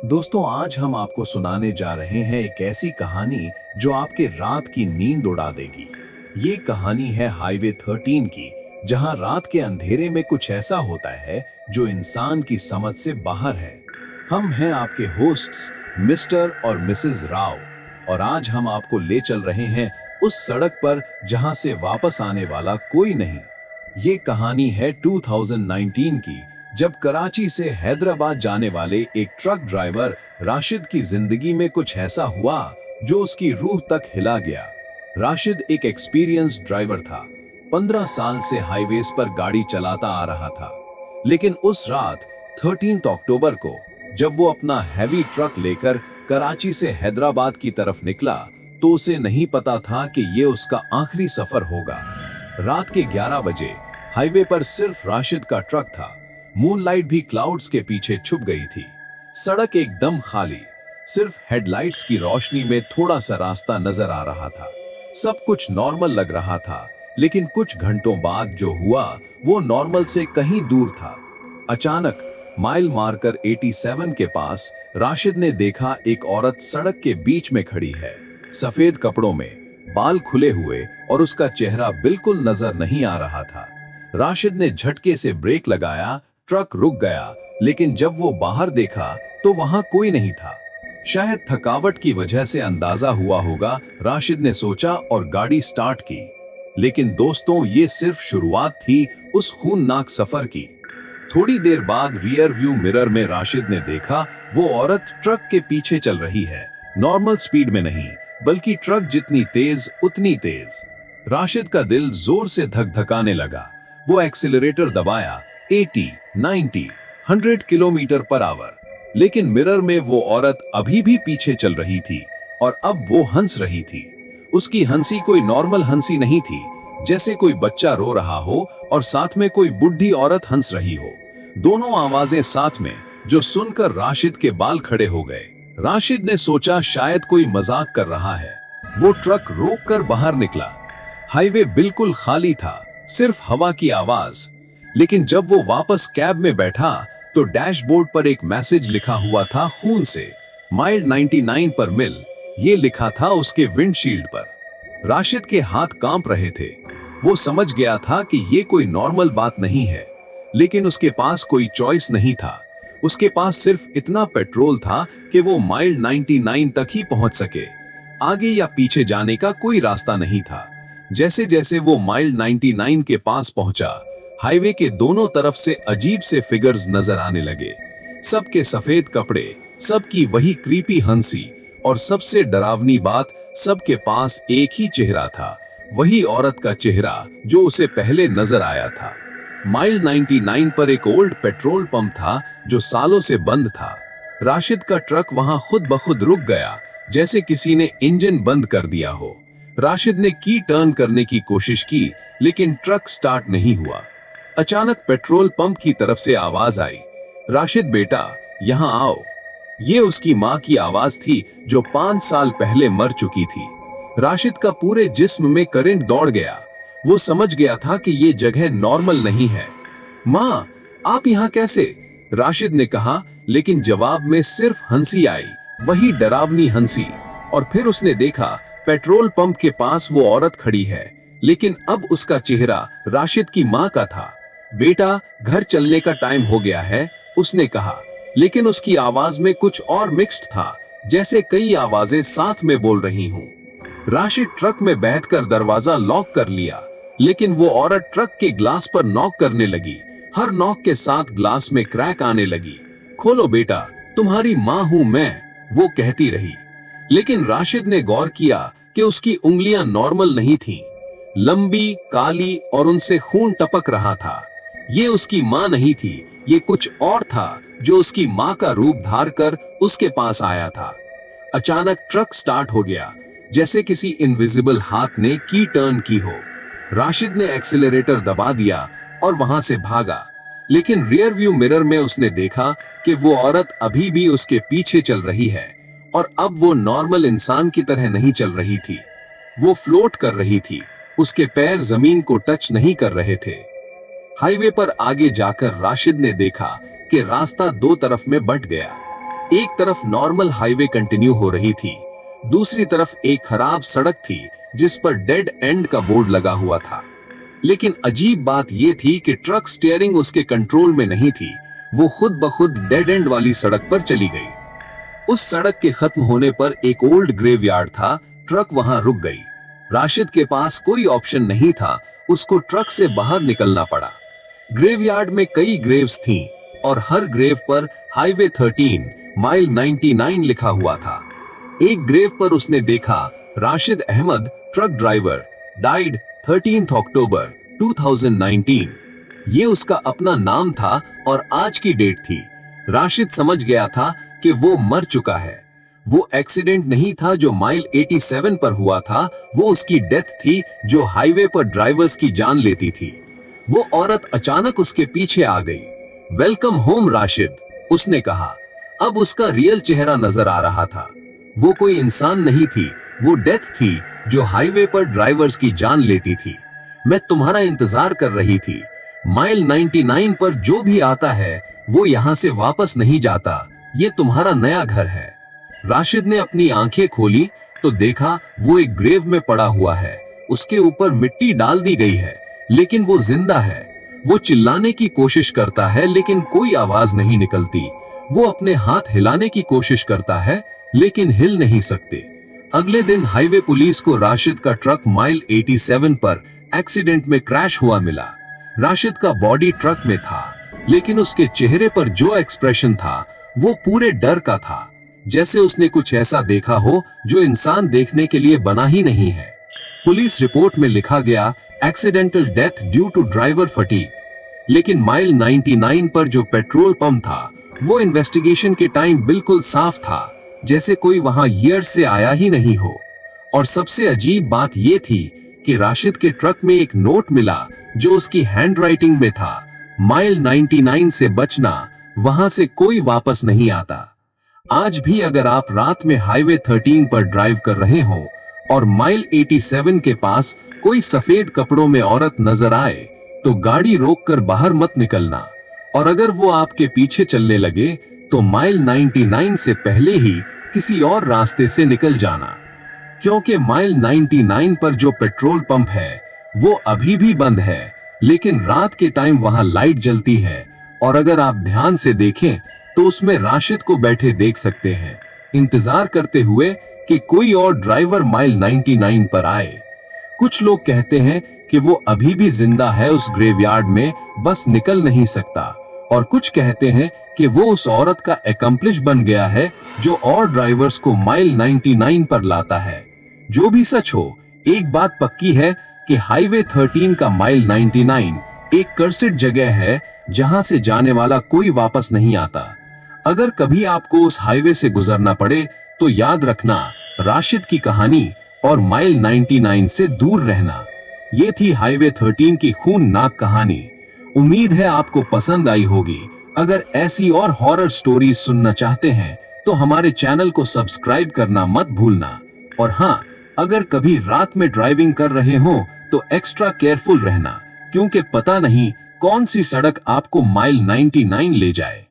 दोस्तों, आज हम आपको सुनाने जा रहे हैं एक ऐसी कहानी जो आपके रात की नींद उड़ा देगी। ये कहानी है हाईवे 13 की, जहां रात के अंधेरे में कुछ ऐसा होता है जो इंसान की समझ से बाहर है। हम हैं आपके होस्ट्स मिस्टर और मिसेस राव, और आज हम आपको ले चल रहे हैं उस सड़क पर जहां से वापस आने वाला कोई नहीं। ये कहानी है 2019 की, जब कराची से हैदराबाद जाने वाले एक ट्रक ड्राइवर राशिद की जिंदगी में कुछ ऐसा हुआ जो उसकी रूह तक हिला गया। राशिद एक एक्सपीरियंस्ड ड्राइवर था। 15 साल से हाईवेज पर गाड़ी चलाता आ रहा था। लेकिन उस रात 13 अक्टूबर को जब वो अपना हैवी ट्रक लेकर कराची से हैदराबाद की तरफ निकला, तो उसे नहीं पता था कि ये उसका आखिरी सफर होगा। रात के 11 बजे हाईवे पर सिर्फ राशिद का ट्रक था। मूनलाइट भी क्लाउड्स के पीछे छुप गई थी। सड़क एकदम खाली, सिर्फ हेडलाइट्स की रोशनी में थोड़ा सा रास्ता नजर आ रहा था। सब कुछ नॉर्मल लग रहा था, लेकिन कुछ घंटों बाद जो हुआ वो नॉर्मल से कहीं दूर था। अचानक माइल मार्कर 87 के पास राशिद ने देखा एक औरत सड़क के बीच में खड़ी है, सफेद कपड़ों में, बाल खुले हुए, और उसका चेहरा बिल्कुल नजर नहीं आ रहा था। राशिद ने झटके से ब्रेक लगाया, ट्रक रुक गया, लेकिन जब वो बाहर देखा तो वहां कोई नहीं था। शायद थकावट की वजह से अंदाजा हुआ होगा, राशिद ने सोचा और गाड़ी स्टार्ट की। लेकिन दोस्तों, ये सिर्फ शुरुआत थी उस खूननाक सफर की। थोड़ी देर बाद रियर व्यू मिरर में राशिद ने देखा वो औरत ट्रक के पीछे चल रही है, नॉर्मल स्पीड में नहीं, बल्कि ट्रक जितनी तेज उतनी तेज। राशिद का दिल जोर से धक धकाने लगा। वो एक्सीलरेटर दबाया, 80, 90, 100 किलोमीटर पर आवर। लेकिन मिरर में वो औरत अभी भी पीछे चल रही थी, और अब वो हंस रही थी। उसकी हंसी कोई नॉर्मल हंसी नहीं थी, जैसे कोई बच्चा रो रहा हो और साथ में कोई बुढ़ी औरत हंस रही हो। दोनों आवाजें साथ में, जो सुनकर राशिद के बाल खड़े हो गए। राशिद ने सोचा शायद कोई मजाक कर रहा है। वो ट्रक रोक कर बाहर निकला। हाईवे बिल्कुल खाली था, सिर्फ हवा की आवाज। लेकिन जब वो वापस कैब में बैठा तो डैशबोर्ड पर एक मैसेज लिखा हुआ था खून से, माइल 99 पर मिल। ये लिखा था उसके विंडशील्ड पर। राशिद के हाथ कांप रहे थे। वो समझ गया था कि ये कोई नॉर्मल बात नहीं है, लेकिन उसके पास कोई चॉइस नहीं था। उसके पास सिर्फ इतना पेट्रोल था कि वो माइल 99 तक ही पहुंच सके। आगे या पीछे जाने का कोई रास्ता नहीं था। जैसे जैसे वो माइल 99 के पास पहुंचा, हाईवे के दोनों तरफ से अजीब से फिगर्स नजर आने लगे। सबके सफेद कपड़े, सबकी वही क्रीपी हंसी, और सबसे डरावनी बात, सबके पास एक ही चेहरा था, वही औरत का चेहरा जो उसे पहले नजर आया था। माइल 99 पर एक ओल्ड पेट्रोल पंप था जो सालों से बंद था। राशिद का ट्रक वहां खुद ब खुद रुक गया, जैसे किसी ने इंजन बंद कर दिया हो। राशिद ने की टर्न करने की कोशिश की, लेकिन ट्रक स्टार्ट नहीं हुआ। अचानक पेट्रोल पंप की तरफ से आवाज आई, राशिद बेटा, यहाँ आओ। ये उसकी माँ की आवाज थी जो 5 साल पहले मर चुकी थी। राशिद का पूरे जिस्म में करंट दौड़ गया। वो समझ गया था कि ये जगह नॉर्मल नहीं है। माँ, आप यहाँ कैसे? राशिद ने कहा, लेकिन जवाब में सिर्फ हंसी आई, वही डरावनी हंसी। और फिर उसने देखा पेट्रोल पंप के पास वो औरत खड़ी है, लेकिन अब उसका चेहरा राशिद की माँ का था। बेटा, घर चलने का टाइम हो गया है, उसने कहा, लेकिन उसकी आवाज में कुछ और मिक्स्ड था, जैसे कई आवाजें साथ में बोल रही हूँ। राशिद ट्रक में बैठकर दरवाजा लॉक कर लिया, लेकिन वो औरत ट्रक के ग्लास पर नॉक करने लगी। हर नॉक के साथ ग्लास में क्रैक आने लगी। खोलो बेटा, तुम्हारी माँ हूं मैं, वो कहती रही। लेकिन राशिद ने गौर किया कि उसकी उंगलियां नॉर्मल नहीं थीं, लंबी, काली, और उनसे खून टपक रहा था। ये उसकी माँ नहीं थी, ये कुछ और था जो उसकी माँ का रूप धार कर उसके पास आया था। अचानक ट्रक स्टार्ट हो गया, जैसे किसी इनविजिबल हाथ ने की टर्न की हो। राशिद ने एक्सीलरेटर दबा दिया और वहां से भागा, लेकिन रियर व्यू मिरर में उसने देखा कि वो औरत अभी भी उसके पीछे चल रही है, और अब वो नॉर्मल इंसान की तरह नहीं चल रही थी। वो फ्लोट कर रही थी, उसके पैर जमीन को टच नहीं कर रहे थे। हाईवे पर आगे जाकर राशिद ने देखा कि रास्ता दो तरफ में बंट गया। एक तरफ नॉर्मल हाईवे कंटिन्यू हो रही थी, दूसरी तरफ एक खराब सड़क थी जिस पर डेड एंड का बोर्ड लगा हुआ था। लेकिन अजीब बात यह थी कि ट्रक स्टीयरिंग उसके कंट्रोल में नहीं थी, वो खुद ब खुद डेड एंड वाली सड़क पर चली गई। उस सड़क के खत्म होने पर एक ओल्ड ग्रेवयार्ड था, ट्रक वहां रुक गई। राशिद के पास कोई ऑप्शन नहीं था, उसको ट्रक से बाहर निकलना पड़ा। ग्रेवयार्ड में कई ग्रेव्स थीं और हर ग्रेव पर हाईवे 13 माइल 99 लिखा हुआ था। एक ग्रेव पर उसने देखा Rashid Ahmed truck driver died 13 October 2019। ये उसका अपना नाम था और आज की डेट थी। राशिद समझ गया था कि वो मर चुका है। वो एक्सीडेंट नहीं था जो माइल 87 पर हुआ था, वो उसकी डेथ थी जो हाईवे पर ड्राइवर्स की जान लेती थी। वो औरत अचानक उसके पीछे आ गई। वेलकम होम राशिद, उसने कहा। अब उसका रियल चेहरा नजर आ रहा था। वो कोई इंसान नहीं थी, वो डेथ थी जो हाईवे पर ड्राइवर्स की जान लेती थी। मैं तुम्हारा इंतजार कर रही थी। माइल 99 पर जो भी आता है वो यहाँ से वापस नहीं जाता, ये तुम्हारा नया घर है। राशिद ने अपनी आंखें खोली तो देखा वो एक ग्रेव में पड़ा हुआ है। उसके ऊपर मिट्टी डाल दी गई है, लेकिन वो जिंदा है। वो चिल्लाने की कोशिश करता है लेकिन कोई आवाज नहीं निकलती। वो अपने हाथ हिलाने की कोशिश करता है लेकिन हिल नहीं सकते। अगले दिन हाईवे पुलिस को राशिद का ट्रक माइल 87 पर एक्सीडेंट में क्रैश हुआ मिला। राशिद का बॉडी ट्रक में था, लेकिन उसके चेहरे पर जो एक्सप्रेशन था वो पूरे डर का था, जैसे उसने कुछ ऐसा देखा हो जो इंसान देखने के लिए बना ही नहीं है। पुलिस रिपोर्ट में लिखा गया accidental death due to driver fatigue. लेकिन माइल 99 पर जो पेट्रोल पंप था वो इन्वेस्टिगेशन के टाइम बिल्कुल साफ था, जैसे कोई वहां ईयर से आया ही नहीं हो। और सबसे अजीब बात यह थी कि राशिद के ट्रक में एक नोट मिला जो उसकी हैंडराइटिंग में था, माइल 99 से बचना, वहां से कोई वापस नहीं आता। आज भी अगर आप रात में हाईवे 13 पर ड्राइव कर रहे हो और माइल 87 के पास कोई सफेद कपड़ों में औरत नजर आए तो गाड़ी रोककर बाहर मत निकलना। और अगर वो आपके पीछे चलने लगे तो माइल 99 से पहले ही किसी और रास्ते से निकल जाना, क्योंकि माइल 99 पर जो पेट्रोल पंप है वो अभी भी बंद है, लेकिन रात के टाइम वहां लाइट जलती है और अगर आप ध्यान से देखें तो उसमें राशिद को बैठे देख सकते हैं, इंतजार करते हुए कि कोई और ड्राइवर माइल 99 पर आए। कुछ लोग कहते हैं कि वो अभी भी जिंदा है उस ग्रेवयार्ड में, बस निकल नहीं सकता। और कुछ कहते हैं कि वो उस औरत का एकम्प्लिश बन गया है जो और ड्राइवर्स को माइल 99 पर लाता है। जो भी सच हो, एक बात पक्की है कि हाईवे 13 का माइल 99 एक कर्सिड जगह है जहां से जाने वाला कोई वापस नहीं आता। अगर कभी आपको उस हाईवे से गुजरना पड़े तो याद रखना राशिद की कहानी और माइल 99 से दूर रहना। ये थी हाईवे 13 की खूननाक कहानी। उम्मीद है आपको पसंद आई होगी। अगर ऐसी और हॉरर स्टोरीज सुनना चाहते हैं तो हमारे चैनल को सब्सक्राइब करना मत भूलना। और हाँ, अगर कभी रात में ड्राइविंग कर रहे हो तो एक्स्ट्रा केयरफुल रहना, क्योंकि पता नहीं कौन सी सड़क आपको माइल 99 ले जाए।